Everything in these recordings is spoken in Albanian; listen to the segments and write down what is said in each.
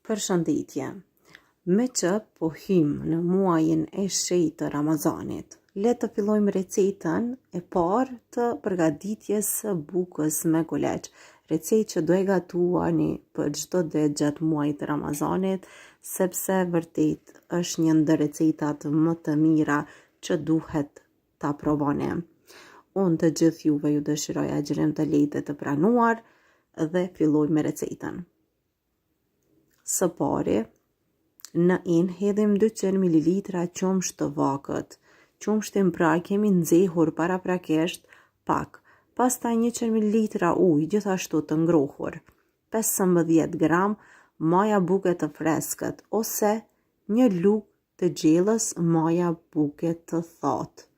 Përshëndetje. Me që po hym në muajin e shenjtë të Ramazanit, le të fillojmë recetën e parë të përgatitjes së bukës me guleç. Recetë që do e gatuani për çdo ditë gjatë muajit të Ramazanit, sepse vërtet është një ndër recetat më të mira që duhet ta provoni. Unë të gjithë juve ju dëshiroj agjërim të lehtë të pranuar dhe filloj me recetën. Së pari, në hedhim 200 ml qumësht të vakët. Qumështin pra kemi nxehur paraprakisht pak, pastaj 100 ml ujë gjithashtu të ngrohur, 15 gram maja buke të freskët ose një lugë të gjellës maja buke të thatë.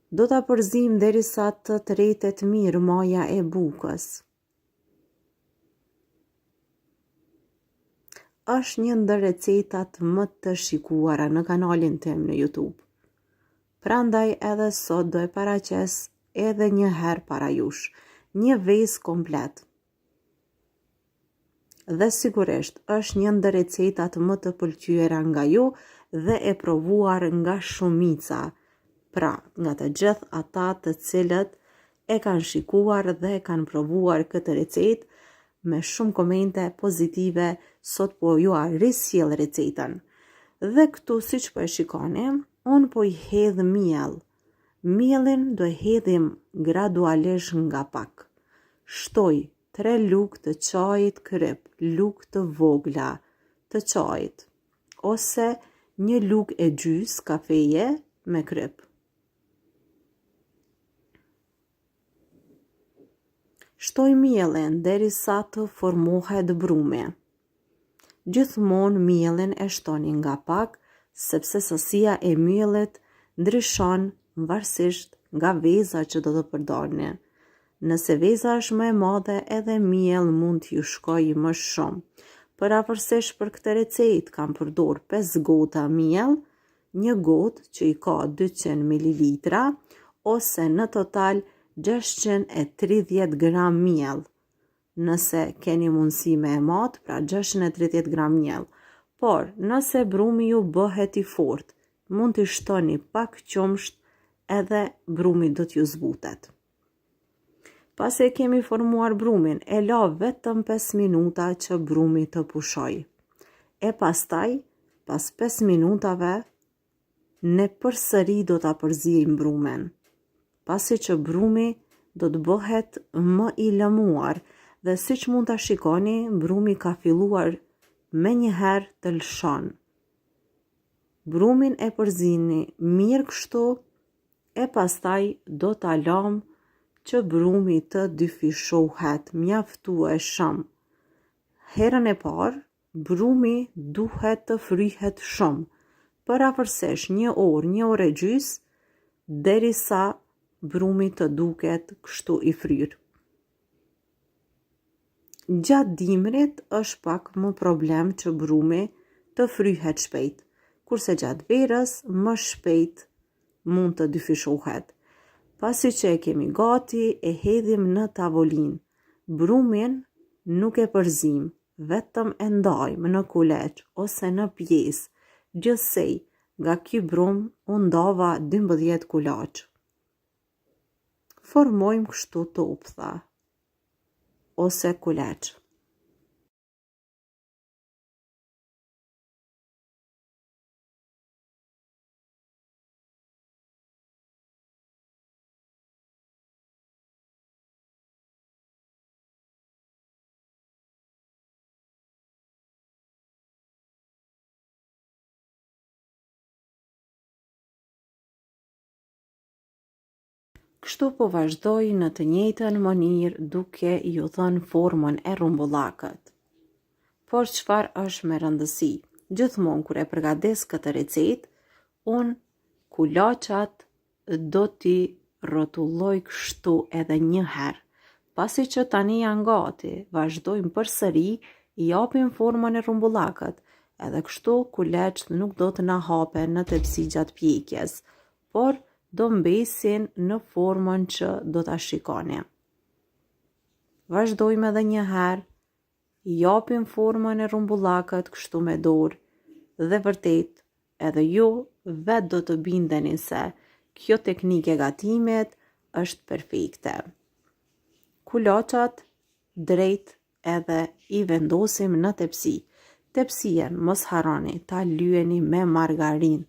Do ta përzim derisa të tërhetet mirë maja e bukës. Është një ndër recetat më të shikuara në kanalin tim në YouTube. Prandaj edhe sot do e paraqes edhe një herë para jush, një vezë komplet. Dhe sigurisht është një ndër recetat më të pëlqyera nga ju dhe e provuar nga shumica. Pra, nga të gjithë ata të cilët e kanë shikuar dhe e kanë provuar këtë recetë, me shumë komente pozitive, sot po ju arrisjell recetën. Dhe këtu siç po e shikoni, unë po I hedh miell. Miellin do e hedhim gradualisht nga pak. Shtoj 3 lugë të çajit kryp, lugë të vogla të çajit, ose një lugë e gjys kafeje me kryp. Shtoj miellin derisa të formohet brumi. Gjithmonë miellin e shtoni nga pak, sepse sasia e miellit ndryshon varësisht nga veza që do të përdorni. Nëse veza është më e madhe, edhe miell mund t'ju shkojë më shumë. Përafërsisht për këtë recetë kam përdor 5 gota miell, një gotë që I ka 200 ml, ose në total 630 gram miell. Nëse keni mundësi me e matë, pra 630 gram miell. Por, nëse brumi ju bëhet I fortë, mund t'i shtoni pak qumsht edhe brumi do t'ju zbutet. Pas e kemi formuar brumin, e la vetëm 5 minuta që brumi të pushoj. E pastaj, pas 5 minutave, ne përsëri do t'a përzijim brumin. Pasi që brumi do të bëhet më I lëmuar dhe siç mund ta shikoni, brumi ka filluar me njëherë të lëshon. Brumin e përzini mirë kështu e pastaj do ta lëm që brumi të dyfishohet mjaftueshëm. Herën e parë, brumi duhet të fryhet shumë, përafërsisht 1 orë e gjys, derisa brumi të duket kështu I fryrë. Gjatë dimrit është pak më problem që brumi të fryhet shpejt, kurse gjatë verës më shpejt mund të dyfishohet. Pasi që e kemi gati, e hedhim në tavolinë. Brumin nuk e përzim, vetëm e ndajmë në kuleç ose në pjesë. Gjithsej, nga ky brum u ndava 12 kulaç. Formojmë kështu toptha ose kuleç. Kështu po vazhdoj në të njëjtën mënyrë duke ju dhënë formën e rumbullakët. Por çfarë është me rëndësi? Gjithmonë kur e përgatis këtë recetë, unë kulaçat do t'i rrotulloj kështu edhe një herë. Pasi që tani janë gati, vazhdojmë përsëri, I japim formën e rumbullakët, edhe kështu kuleçt nuk do të na hapen në tepsi gjatë pjekjes, por do mbesin në formën që do ta shikoni. Vazhdojmë edhe një herë, I japim formën e rumbullakët kështu me dorë dhe vërtet edhe ju vetë do të bindeni se kjo teknike gatimit është perfekte. Kulaçat drejt edhe i vendosim në tepsi. Tepsien mos harroni ta lyeni me margarinë.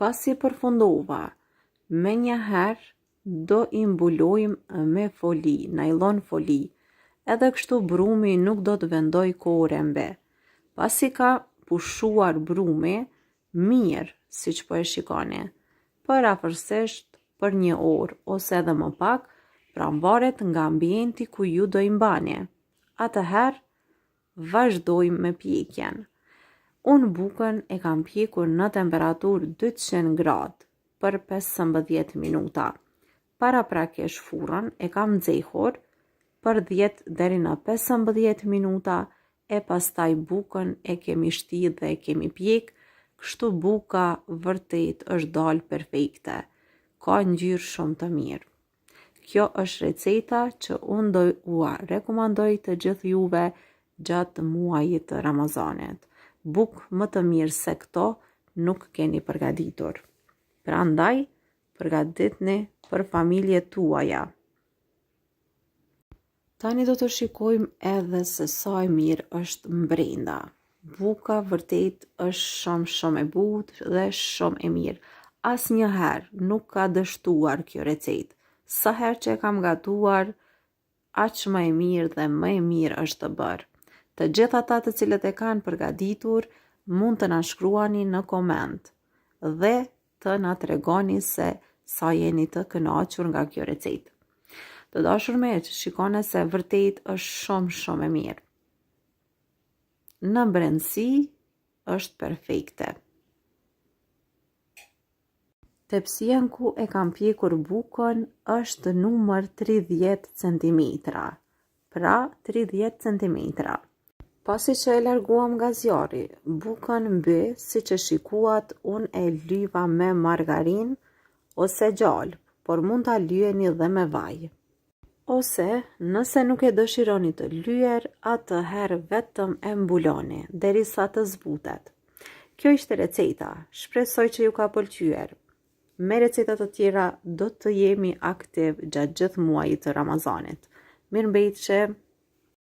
Pasi përfundova, me njëherë do i mbulojmë me foli, nylon foli, edhe kështu brumi nuk do të vendoj kohë mbe. Pasi ka pushuar brumi, mirë, si që po e shikoni, për afërsisht për 1 orë ose edhe më pak, pra varet nga ambienti ku ju do i mbani. Atëherë, vazhdojmë me pjekjen. Unë bukën e kam pjekur në temperaturë 200 gradë për 15 minuta. Paraprakish furrën e kam nxehur për 10 deri në 15 minuta e pastaj bukën e kemi shti dhe e kemi pjek, kështu buka vërtet është dalë perfekte. Ka ngjyrë shumë të mirë. Kjo është receta që unë do ua rekomandoj të gjithë juve gjatë muajit të Ramazanit. Bukë më të mirë se këto nuk keni përgatitur. Prandaj, përgatitni për familjet tuaja. Tani do të shikojmë edhe se sa e mirë është mbrenda. Buka vërtet është shumë e butë dhe shumë e mirë. Asnjëherë nuk ka dështuar kjo recetë. Sa herë që e kam gatuar, aq më e mirë dhe më e mirë është të bërë. Të gjithë ata të cilët e kanë përgatitur mund të na shkruani në koment dhe të na tregoni se sa jeni të kënaqur nga kjo recetë. Të dashur miq, shikoni se vërtet është shumë e mirë. Në brendësi është perfekte. Tepsia ku e kam pjekur bukën është numër 30 cm. Pra 30 cm. Pasi që e larguam nga zjarri, bukën mby, si që shikuat, unë e lyva me margarin ose gjallë, por mund ta lyeni dhe me vaj. Ose, nëse nuk e dëshironi të lyer, atëherë vetëm e mbuloni, derisa të zbutet. Kjo ishte receta, shpresoj që ju ka pëlqyer. Me recetat të tjera do të jemi aktiv gjatë gjithë muajit të Ramazanit. Mirëmbëjtje.